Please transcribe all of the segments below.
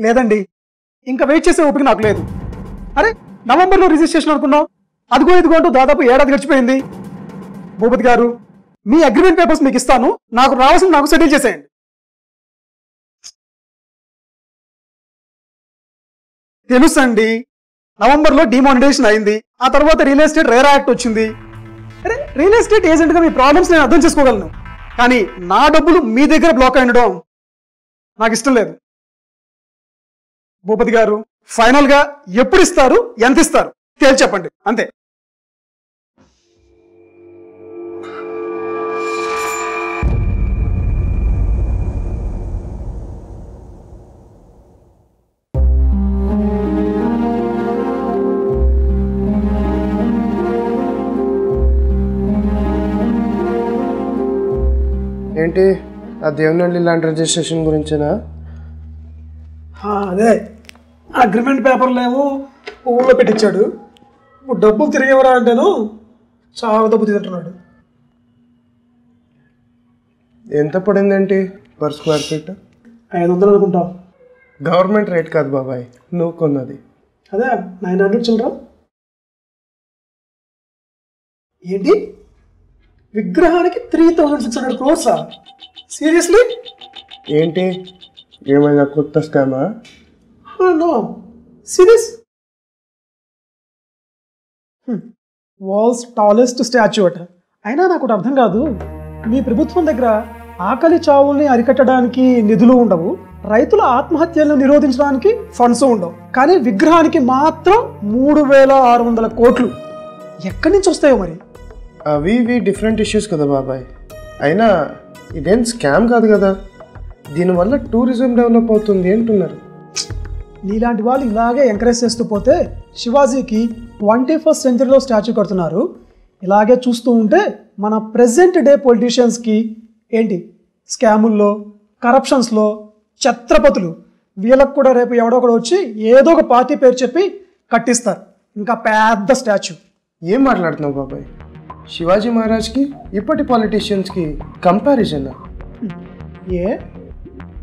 లేదండి, ఇంకా వెయిట్ చేసే ఓపిక నాకు లేదు. అరే నవంబర్లో రిజిస్ట్రేషన్ అనుకున్నాం, అదిగో ఇదిగో అంటూ దాదాపు ఏడాది గడిచిపోయింది. భూపతి గారు, మీ అగ్రిమెంట్ పేపర్స్ మీకు ఇస్తాను, నాకు రావాల్సింది నాకు సెటిల్ చేసేయండి. తెలుసండి, నవంబర్లో డిమానిటైజేషన్ అయింది, ఆ తర్వాత రియల్ ఎస్టేట్ రేరా యాక్ట్ వచ్చింది. అరే రియల్ ఎస్టేట్ ఏజెంట్గా మీ ప్రాబ్లమ్స్ నేను అర్థం చేసుకోగలను, కానీ నా డబ్బులు మీ దగ్గర బ్లాక్ అయ్యడం నాకు ఇష్టం లేదు. భూపతి గారు, ఫైనల్గా ఎప్పుడు ఇస్తారు, ఎంత ఇస్తారు తేల్చి చెప్పండి, అంతే. ఏంటి ఆ దేవునల్లి ల్యాండ్ రిజిస్ట్రేషన్ గురించేనా? అదే అగ్రిమెంట్ పేపర్లు ఏమో ఊళ్ళో పెట్టించాడు, ఇప్పుడు డబ్బులు తిరిగేవరా అంటేను చాలా డబ్బు తింటున్నాడు. ఎంత పడిందేంటి పర్ స్క్వేర్ ఫీట్? 500 అనుకుంటా. గవర్నమెంట్ రేట్ కాదు బాబాయ్, నువ్వు కొన్నది. అదే 900 చిల్లరా. ఏంటి విగ్రహానికి 3600 crores? సీరియస్లీ? ఏంటి ఏమైనా కొత్త స్కామా? No serious. Worlds tallest statue అట. అయినా నాకు ఒకటి అర్థం కాదు, మీ ప్రభుత్వం దగ్గర ఆకలి చావుల్ని అరికట్టడానికి నిధులు ఉండవు, రైతుల ఆత్మహత్యలను నిరోధించడానికి ఫండ్స్ ఉండవు, కానీ విగ్రహానికి మాత్రం 3600 కోట్లు ఎక్కడి నుంచి వస్తాయో మరి. అవి డిఫరెంట్ ఇష్యూస్ కదా బాబాయ్, అయినా ఇదేం స్కామ్ కాదు కదా, దీనివల్ల టూరిజం డెవలప్ అవుతుంది అంటున్నారు. నీలాంటి వాళ్ళు ఇలాగే ఎంకరేజ్ చేస్తూ పోతే శివాజీకి 21st centuryలో స్టాచ్యూ కడుతున్నారు. ఇలాగే చూస్తూ ఉంటే మన ప్రెసెంట్ డే పొలిటీషియన్స్కి ఏంటి స్కాముల్లో, కరప్షన్స్లో ఛత్రపతులు, వీళ్ళకు కూడా రేపు ఎవడో ఒకడు వచ్చి ఏదో ఒక పార్టీ పేరు చెప్పి కట్టిస్తారు ఇంకా పెద్ద స్టాచ్యూ. ఏం మాట్లాడుతున్నావు బాబాయ్? శివాజీ మహారాజ్కి ఇప్పటి పాలిటీషియన్స్కి కంపారిజన్? ఏ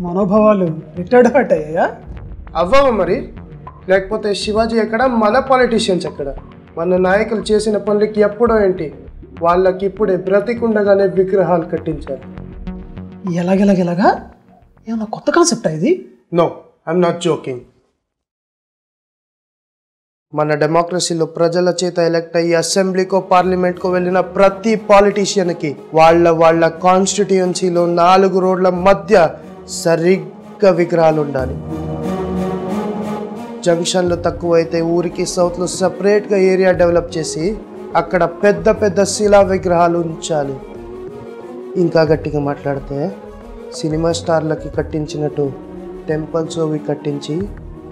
మనోభావాలు రిటైర్డ్ హార్ట్ అయ్యాయా? అవ్వవా మరి, లేకపోతే శివాజీ ఎక్కడ, మన పాలిటీషియన్స్ ఎక్కడ? మన నాయకులు చేసిన పనులకి ఎప్పుడో ఏంటి, వాళ్ళకి ఇప్పుడే బ్రతికుండగానే విగ్రహాలు కట్టించారు. ఎలాగెలాగెలాగా? ఏమన్నా కొత్త కాన్సెప్టా ఇది? No, I'm not joking. మన డెమోక్రసీలో ప్రజల చేత ఎలక్ట్ అయ్యి అసెంబ్లీకో పార్లమెంట్కో వెళ్ళిన ప్రతి పాలిటీషియన్కి వాళ్ళ కాన్స్టిట్యుయెన్సీలో 4 రోడ్ల మధ్య సరిగ్గా విగ్రహాలు ఉండాలి. జంక్షన్లు తక్కువైతే ఊరికి సౌత్లో సపరేట్గా ఏరియా డెవలప్ చేసి అక్కడ పెద్ద పెద్ద శిలా విగ్రహాలు ఉంచాలి. ఇంకా గట్టిగా మాట్లాడితే సినిమా స్టార్లకి కట్టించినట్టు టెంపుల్స్ అవి కట్టించి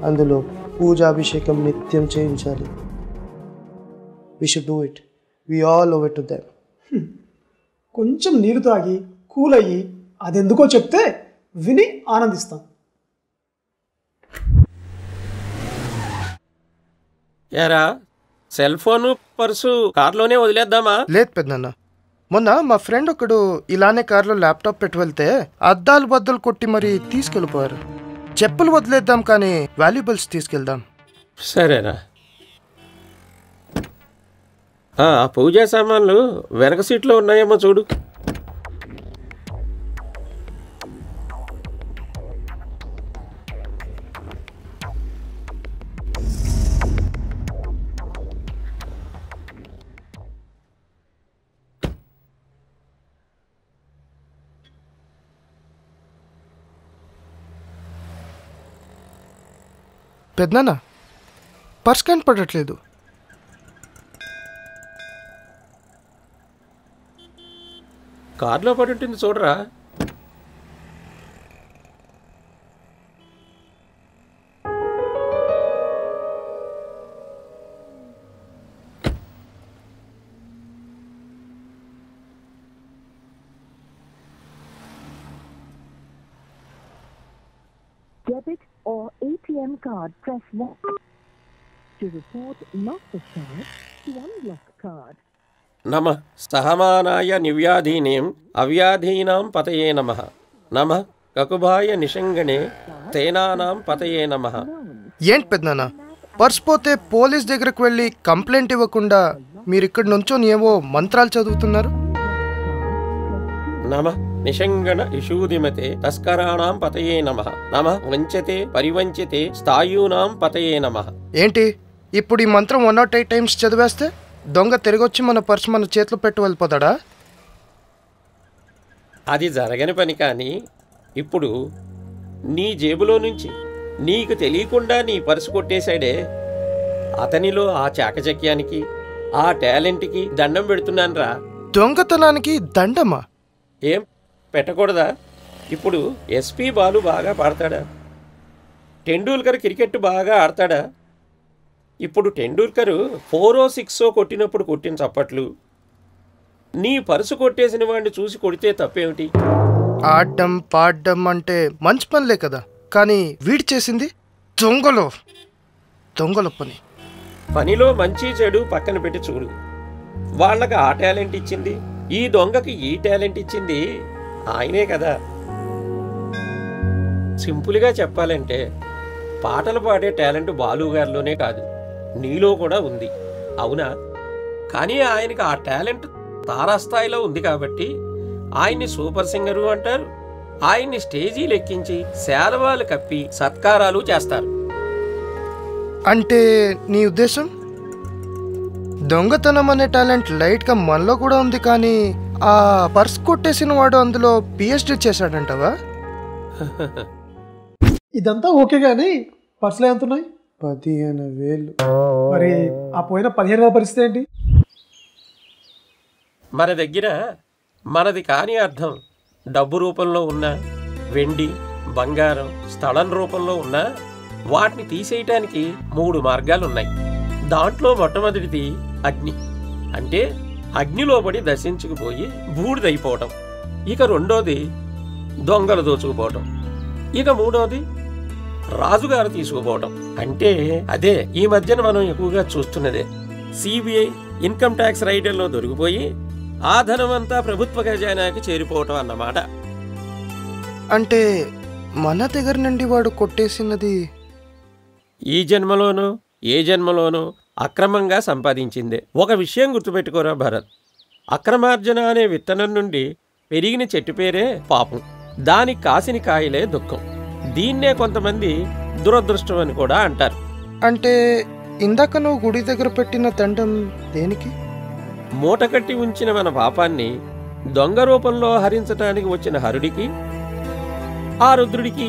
అందులో పూజాభిషేకం నిత్యం చేయించాలి. We should do it, we all owe it to them. కొంచెం నీరు తాగి కూల్ అయ్యి అదెందుకో చెప్తే విని ఆనందిస్తాం. ఏరా, సెల్ ఫోను పర్సు కార్లోనే వదిలేద్దామా? లేదు పెద్దన్న, మొన్న మా ఫ్రెండ్ ఒకడు ఇలానే కార్లో ల్యాప్టాప్ పెట్టి వెళ్తే అద్దాలు బద్దలు కొట్టి మరి తీసుకెళ్ళిపోయారు. చెప్పులు వదిలేద్దాం కానీ వాల్యుబుల్స్ తీసుకెళ్దాం. సరేరా. ఆ పూజా సామాన్లు వెనక సీట్లో ఉన్నాయేమో చూడు. పెద్దన్న పర్స్ కనపడట్లేదు. కార్లో పడి ఉంటుంది చూడరా. Debit or ATM card, press 1 to report loss of card, to unlock card. నమః సహమానాయ నివ్యాధీనేం అవ్యాధీనాం పతయే నమః. నమః కకుభాయ నిషంగణే తేనానాం పతయే నమః. ఏంటి పెద్దనాన్న, పర్స్ పోతే పోలీస్ దగ్గరకు వెళ్ళి కంప్లైంట్ ఇవ్వకుండా మీరు ఇక్కడ నుంచొని ఏవో మంత్రాలు చదువుతున్నారు? నమః నిషంగణ ఇషూదిమతే తస్కరాణాం పతయే నమః. నమః వంచతే పరివంచితే స్థాయూనాం పతయే నమః. ఏంటి ఇప్పుడు ఈ మంత్రం 108 టైమ్స్ చదివేస్తే దొంగ తిరిగొచ్చి మన పర్స్ మన చేతిలో పెట్టి వెళ్ళిపోతాడా? అది జరగని పని. కానీ ఇప్పుడు నీ జేబులో నుంచి నీకు తెలియకుండా నీ పర్సు కొట్టేశాడే, అతనిలో ఆ చాకచక్యానికి ఆ టాలెంట్కి దండం పెడుతున్నాను రా. దొంగతనానికి దండమా? ఏం పెట్టకూడదా? ఇప్పుడు ఎస్పీ బాలు బాగా పాడతాడా? టెండూల్కర్ క్రికెట్ బాగా ఆడతాడా? ఇప్పుడు టెండూల్కర్ 4 6 కొట్టినప్పుడు కొట్టిన చప్పట్లు నీ పరుసు కొట్టేసిన వాడిని చూసి కొడితే తప్పేమిటి? ఆడడం పాడడం అంటే మంచి పనిలే కదా, కానీ వీడి చేసింది దొంగల పని. పనిలో మంచి చెడు పక్కన పెట్టి చూడు. వాళ్ళకి ఆ టాలెంట్ ఇచ్చింది, ఈ దొంగకి ఈ టాలెంట్ ఇచ్చింది ఆయనే కదా. సింపుల్గా చెప్పాలంటే పాటలు పాడే టాలెంట్ బాలుగారిలోనే కాదు, నీలో కూడా ఉంది, అవునా? కానీ ఆయనకి ఆ టాలెంట్ తారాస్థాయిలో ఉంది కాబట్టి ఆయన్ని సూపర్ సింగరు అంటారు. ఆయన్ని స్టేజీలు ఎక్కించి శాలువాలు కప్పి సత్కారాలు చేస్తారు. అంటే నీ ఉద్దేశం దొంగతనం అనే టాలెంట్ లైట్గా మనలో కూడా ఉంది, కానీ ఆ పర్స్ కొట్టేసిన వాడు అందులో పిహెచ్డి చేశాడంటవా? ఇదంతా ఓకే, కానీ పర్సులు ఎంత ఉన్నాయి? 15,000. మరి ఆ పోయిన 15,000 పరిస్థితి ఏంటి? మన దగ్గర మనది కాని అర్థం డబ్బు రూపంలో ఉన్న వెండి బంగారం స్థలం రూపంలో ఉన్న వాటిని తీసేయటానికి 3 మార్గాలున్నాయి. దాంట్లో మొట్టమొదటిది అగ్ని, అంటే అగ్నిలో పడి దశించుకుపోయి బూడిదైపోవటం. ఇక రెండోది దొంగలు దోచుకుపోవటం. ఇక మూడోది రాజుగారు తీసుకుపోవటం. అంటే అదే ఈ మధ్యన మనం ఎక్కువగా చూస్తున్నదే, సిబిఐ ఇన్కమ్ ట్యాక్స్ రైడర్లో దొరికిపోయి ఆ ధనమంతా ప్రభుత్వ ఖజానాకి చేరిపోవటం అన్నమాట. అంటే మన దగ్గర నుండి వాడు కొట్టేసినది ఈ జన్మలోనూ ఏ జన్మలోనూ అక్రమంగా సంపాదించిందే. ఒక విషయం గుర్తుపెట్టుకోరా భరత్, అక్రమార్జన అనే విత్తనం నుండి పెరిగిన చెట్టు పేరే పాపం, దానికి కాసిన కాయలే దుఃఖం. దీన్నే కొంతమంది దురదృష్టం అని కూడా అంటారు. అంటే ఇందాక నువ్వు గుడి దగ్గర పెట్టిన దండం దేనికి? మూట కట్టి ఉంచిన మన పాపాన్ని దొంగ రూపంలో హరించటానికి వచ్చిన హరుడికి ఆ రుద్రుడికి.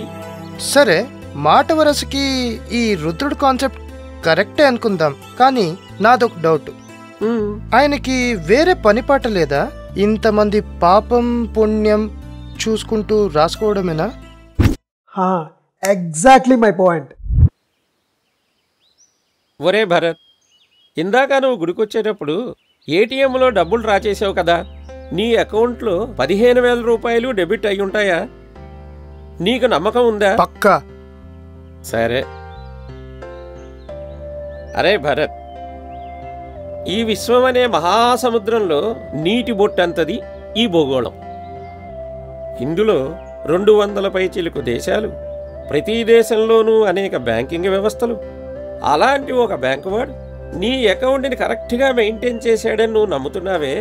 సరే, మాట వరసకి ఈ రుద్రుడు కాన్సెప్ట్ కరెక్టే అనుకుందాం, కానీ నాదొక డౌట్. ఆయనకి వేరే పనిపాట లేదా? ఇంతమంది పాపం పుణ్యం చూసుకుంటూ రాసుకోవడమేనా? Exactly my point. ఒరే భరత్, ఇందాక నువ్వు గుడికొచ్చేటప్పుడు ఏటీఎంలో డబ్బులు డ్రా చేసావు కదా, నీ అకౌంట్లో 15,000 రూపాయలు డెబిట్ అయి ఉంటాయా? నీకు నమ్మకం ఉందా? పక్కా. సరే. అరే భరత్, ఈ విశ్వం అనే మహాసముద్రంలో నీటి బొట్టంతది ఈ భూగోళం. ఇందులో 200 పైచిలుకు దేశాలు, ప్రతి దేశంలోనూ అనేక బ్యాంకింగ్ వ్యవస్థలు. అలాంటి ఒక బ్యాంకు వాడు నీ అకౌంట్ని కరెక్ట్గా మెయింటైన్ చేశాడని నువ్వు నమ్ముతున్నావే,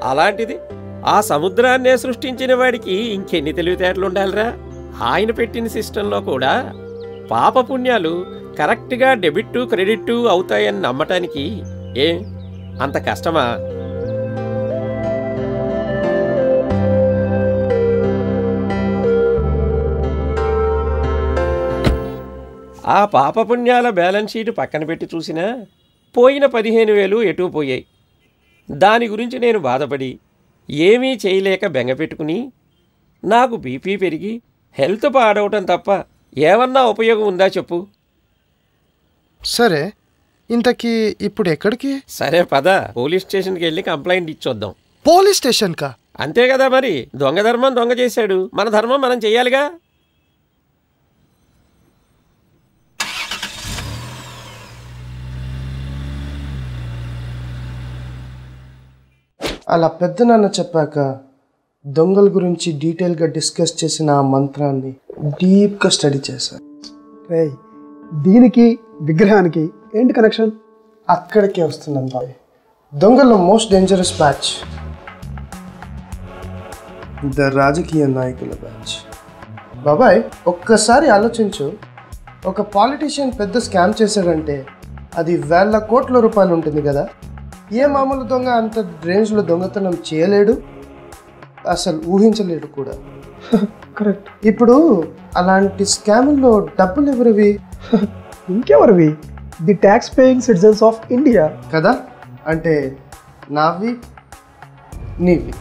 అలాంటిది ఆ సముద్రాన్నే సృష్టించిన వాడికి ఇంకెన్ని తెలివితేటలు ఉండాలిరా? ఆయన పెట్టిన సిస్టంలో కూడా పాపపుణ్యాలు కరెక్ట్గా డెబిట్ క్రెడిట్ అవుతాయని నమ్మటానికి అంత కష్టమా? ఆ పాపపుణ్యాల బ్యాలెన్స్ షీట్ పక్కన పెట్టి చూసినా పోయిన 15,000 ఎటూ పోయాయి. దాని గురించి నేను బాధపడి ఏమీ చేయలేక బెంగపెట్టుకుని నాకు బీపీ పెరిగి హెల్త్ పాడవటం తప్ప ఏమన్నా ఉపయోగం ఉందా చెప్పు? సరే, ఇంతకీ ఇప్పుడు ఎక్కడికి? సరే పద, పోలీస్ స్టేషన్కి వెళ్ళి కంప్లైంట్ ఇచ్చొద్దాం. పోలీస్ స్టేషన్కా? అంతే కదా మరి, దొంగ ధర్మం దొంగ చేశాడు, మన ధర్మం మనం చెయ్యాలిగా. అలా పెద్దనాన్న చెప్పాక దొంగల గురించి డీటెయిల్గా డిస్కస్ చేసిన ఆ మంత్రాన్ని డీప్గా స్టడీ చేశాను. రే, దీనికి విగ్రహానికి ఏంటి కనెక్షన్? అక్కడికే వస్తున్నాను బాయ్. దొంగల్లో మోస్ట్ డేంజరస్ బ్యాచ్ ద రాజకీయ నాయకుల బ్యాచ్. బాబాయ్ ఒక్కసారి ఆలోచించు, ఒక పాలిటీషియన్ పెద్ద స్కామ్ చేశాడంటే అది వేల కోట్ల రూపాయలు ఉంటుంది కదా. ఏ మామూలు దొంగ అంత రేంజ్లో దొంగతనం చేయలేడు, అసలు ఊహించలేడు కూడా. కరెక్ట్. ఇప్పుడు అలాంటి స్కాముల్లో డబ్బులు ఎవరివి? ఇంకెవరివి? The tax paying citizens of India కదా. అంటే నావి నీవి.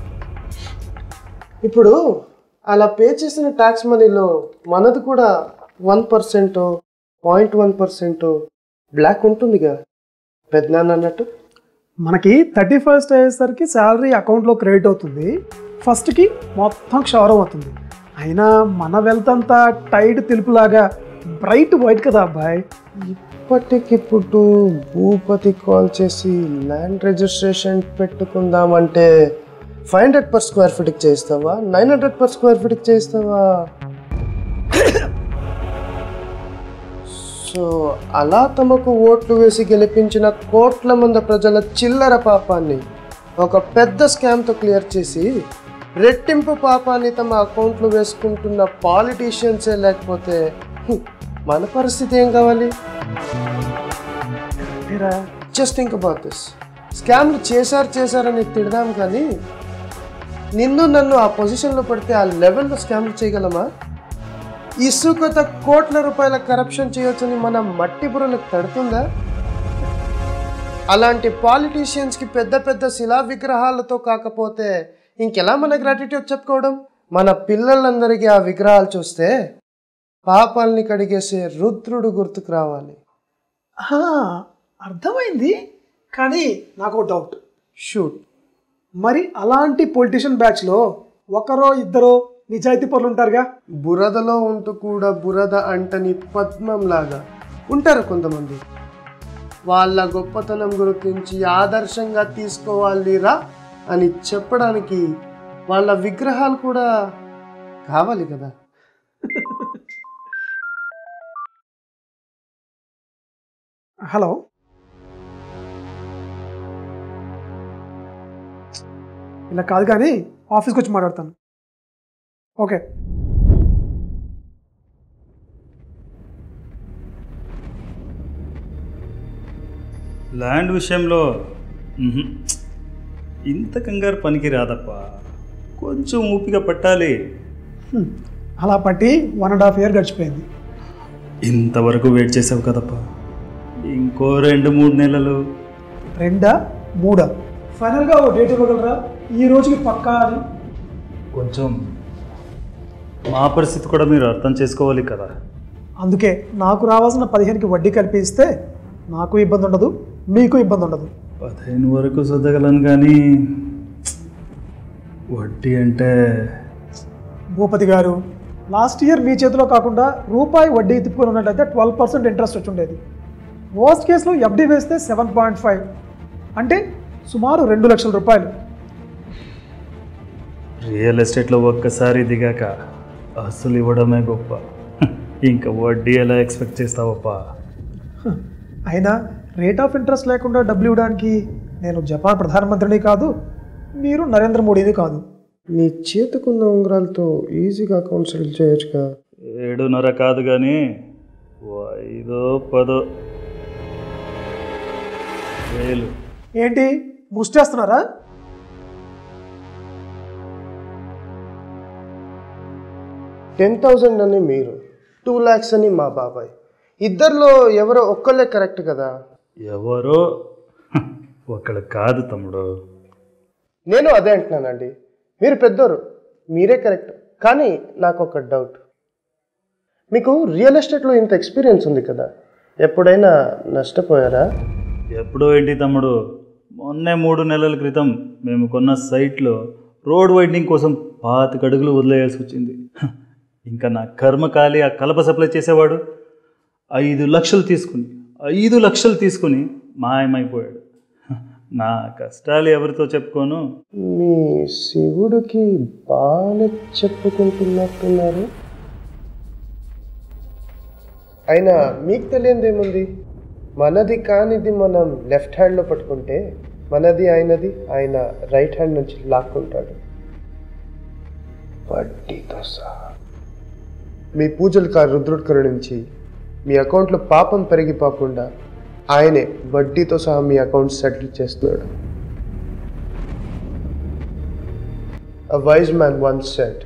ఇప్పుడు అలా పే చేసిన ట్యాక్స్ మనీలో మనది కూడా 1%, 0.1% బ్లాక్ ఉంటుందిగా పెద్దనాన్న అన్నట్టు. మనకి 31st అయ్యేసరికి శాలరీ అకౌంట్లో క్రెడిట్ అవుతుంది, ఫస్ట్కి మొత్తం క్షవరం అవుతుంది. అయినా మన వెల్త్ అంతా టైడ్ తెలుపులాగా బ్రైట్ వైట్ కదా అబ్బాయి. ఇప్పటికిప్పుడు భూపతి కాల్ చేసి land registration పెట్టుకుందామంటే 500 per square feet చేస్తావా, 900 per square feet చేస్తావా? సో అలా తమకు ఓట్లు వేసి గెలిపించిన కోట్ల మంది ప్రజల చిల్లర పాపాన్ని ఒక పెద్ద స్కామ్తో క్లియర్ చేసి రెట్టింపు పాపాన్ని తమ అకౌంట్లో వేసుకుంటున్న పాలిటీషియన్సే లేకపోతే మన పరిస్థితి ఏం కావాలి? Just think about this. స్కామ్లు చేశారని తిడదాం కానీ నిన్ను నన్ను ఆ పొజిషన్లో పడితే ఆ లెవెల్లో స్కామ్లు చేయగలమా? ఇసుకత కోట్ల రూపాయల కరప్షన్ చేయొచ్చని మన మట్టి బుర్రలకు తడుతుందా? అలాంటి పాలిటీషియన్స్కి పెద్ద పెద్ద శిలా విగ్రహాలతో కాకపోతే ఇంకెలా మన గ్రాటిట్యూడ్ చెప్పుకోవడం? మన పిల్లలందరికీ ఆ విగ్రహాలు చూస్తే పాపాలని కడిగేసే రుద్రుడు గుర్తుకు రావాలి. అర్థమైంది, కానీ నాకు డౌట్. షూట్. మరి అలాంటి పొలిటీషియన్ బ్యాచ్లో ఒకరో ఇద్దరో నిజాయితీ పనులు ఉంటారుగా. బురదలో ఉంటూ కూడా బురద అంటని పద్మంలాగా ఉంటారు కొంతమంది. వాళ్ళ గొప్పతనం గురించి ఆదర్శంగా తీసుకోవాలిరా అని చెప్పడానికి వాళ్ళ విగ్రహాలు కూడా కావాలి కదా. హలో, ఇలా కాదు కానీ ఆఫీస్కి వచ్చి మాట్లాడతాను. ఓకే. ల్యాండ్ విషయంలో ఇంత కంగారు పనికి రాదప్పా, కొంచెం ఊపిక పట్టాలి. అలా పట్టి 1.5 year గడిచిపోయింది. ఇంతవరకు వెయిట్ చేసావు కదప్పా, ఇంకో 2-3 నెలలు. 2-3 ఫైనల్గా ఓ డేట్ ఇవ్వగలరా? ఈ రోజుకి పక్కా అని. కొంచెం మా పరిస్థితి కూడా మీరు అర్థం చేసుకోవాలి కదా. అందుకే నాకు రావాల్సిన 15కి వడ్డీ కలిపి ఇస్తే నాకు ఇబ్బంది ఉండదు, మీకు ఇబ్బంది ఉండదు. 15 వరకు సర్దగలను కానీ వడ్డీ అంటే. భూపతి గారు, లాస్ట్ ఇయర్ మీ చేతిలో కాకుండా రూపాయి వడ్డీ తిప్పుకొని ఉన్నట్టయితే 12% ఇంట్రెస్ట్ వచ్చి ఉండేది. వర్స్ట్ కేసులో ఎఫ్డీ వేస్తే 7.5 అంటే సుమారు 2 లక్షల రూపాయలు. రియల్ ఎస్టేట్లో ఒక్కసారి దిగాక అసలు ఇవ్వడమే గొప్ప, ఇంకా వడ్డీ ఎలా ఎక్స్పెక్ట్ చేస్తావప్పా? అయినా రేట్ ఆఫ్ ఇంట్రెస్ట్ లేకుండా డబ్బులు ఇవ్వడానికి నేను జపాన్ ప్రధానమంత్రిని కాదు, మీరు నరేంద్ర మోడీని కాదు. నీ చేతుకున్న ఉంగరాలతో ఈజీగా అకౌంట్ సెటిల్ చేయొచ్చుగా. 7.5 కాదు కానీ 5-10 వేలు. ఏంటి ముష్టేస్తున్నారా? $10,000 అని మీరు, 2 lakhs అని మా బాబాయ్. ఇద్దరిలో ఎవరో ఒక్కళ్ళే కరెక్ట్ కదా. ఎవరో ఒకళ్ళు కాదు తమ్ముడు. నేను అదే అంటున్నానండి. మీరు పెద్దోరు, మీరే కరెక్ట్. కానీ నాకు ఒక డౌట్. మీకు రియల్ ఎస్టేట్లో ఇంత ఎక్స్పీరియన్స్ ఉంది కదా, ఎప్పుడైనా నష్టపోయారా? ఎప్పుడో ఏంటి తమ్ముడు, మొన్నే 3 నెలల క్రితం మేము కొన్న సైట్లో రోడ్ వైడనింగ్ కోసం 25 అడుగులు వదిలేయాల్సి వచ్చింది. ఇంకా నా కర్మ కాలి ఆ కలప సప్లై చేసేవాడు 5 లక్షలు తీసుకుని మాయమైపోయాడు. నా కష్టాలు ఎవరితో చెప్పుకోను. మీ శివుడికి బాగా చెప్పుకుంటున్నట్టున్నారు. అయినా మీకు తెలియదేముంది, మనది కానిది మనం లెఫ్ట్ హ్యాండ్లో పట్టుకుంటే మనది అయినది ఆయన రైట్ హ్యాండ్ నుంచి లాక్కుంటాడు వడ్డీతో సహా. మీ పూజలు రుద్రుడి కరుణించి మీ అకౌంట్లో పాపం పెరిగిపోకుండా ఆయనే వడ్డీతో సహా మీ అకౌంట్ సెటిల్ చేస్తున్నాడు. A wise man once said,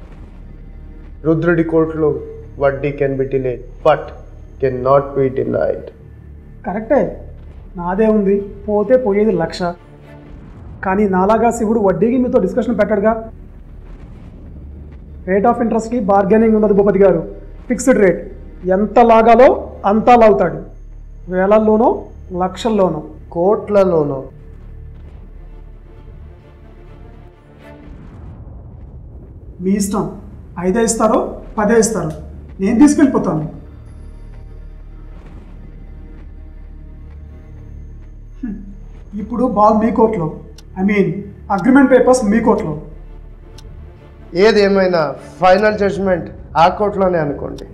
రుద్రుడి కోర్టులో వడ్డీ can be delayed but can not be denied. కరెక్టే, నాదే ఉంది, పోతే పోయేది 1,00,000. కానీ నాలాగా శివుడు వడ్డీకి మీతో డిస్కషన్ పెట్టాడుగా. రేట్ ఆఫ్ ఇంట్రెస్ట్కి బార్గెనింగ్ ఉండదు భూపతి గారు. ఫిక్స్డ్ రేట్, ఎంత లాగాలో అంతా లాగుతాడు. వేలల్లోనో లక్షల్లోనో కోట్లలోనో. మీ ఇష్టం, 5 ఇస్తారో 10 ఇస్తారో, నేను తీసుకెళ్ళిపోతాను. ఇప్పుడు బాల్ మీ కోర్టులో, అగ్రిమెంట్ పేపర్స్ మీ కోర్టులో. ఏది ఏమైనా ఫైనల్ జడ్జ్మెంట్ ఆ కోర్టులోనే అనుకోండి.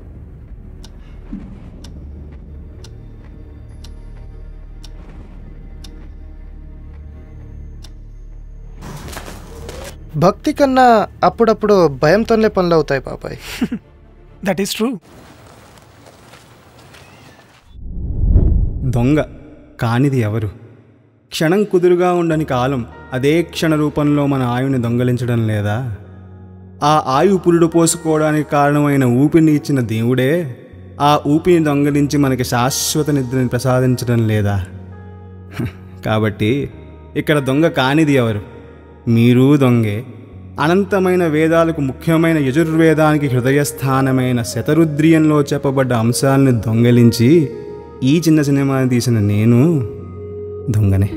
భక్తి కన్నా అప్పుడప్పుడు భయంతోనే పనులు అవుతాయి బాబాయ్. That is true. దొంగ కానిది ఎవరు? క్షణం కుదురుగా ఉండని కాలం అదే క్షణ రూపంలో మన ఆయువుని దొంగలించడం లేదా? ఆ ఆయువు పురుడు పోసుకోవడానికి కారణమైన ఊపిరిని ఇచ్చిన దేవుడే ఆ ఊపిరిని దొంగలించి మనకి శాశ్వత నిద్రని ప్రసాదించడం లేదా? కాబట్టి ఇక్కడ దొంగ కానిది ఎవరు? మీరు దొంగే. అనంతమైన వేదాలకు ముఖ్యమైన యజుర్వేదానికి హృదయస్థానమైన శతరుద్రియంలో చెప్పబడ్డ అంశాలను దొంగలించి ఈ చిన్న సినిమాని తీసిన నేను దొంగనే.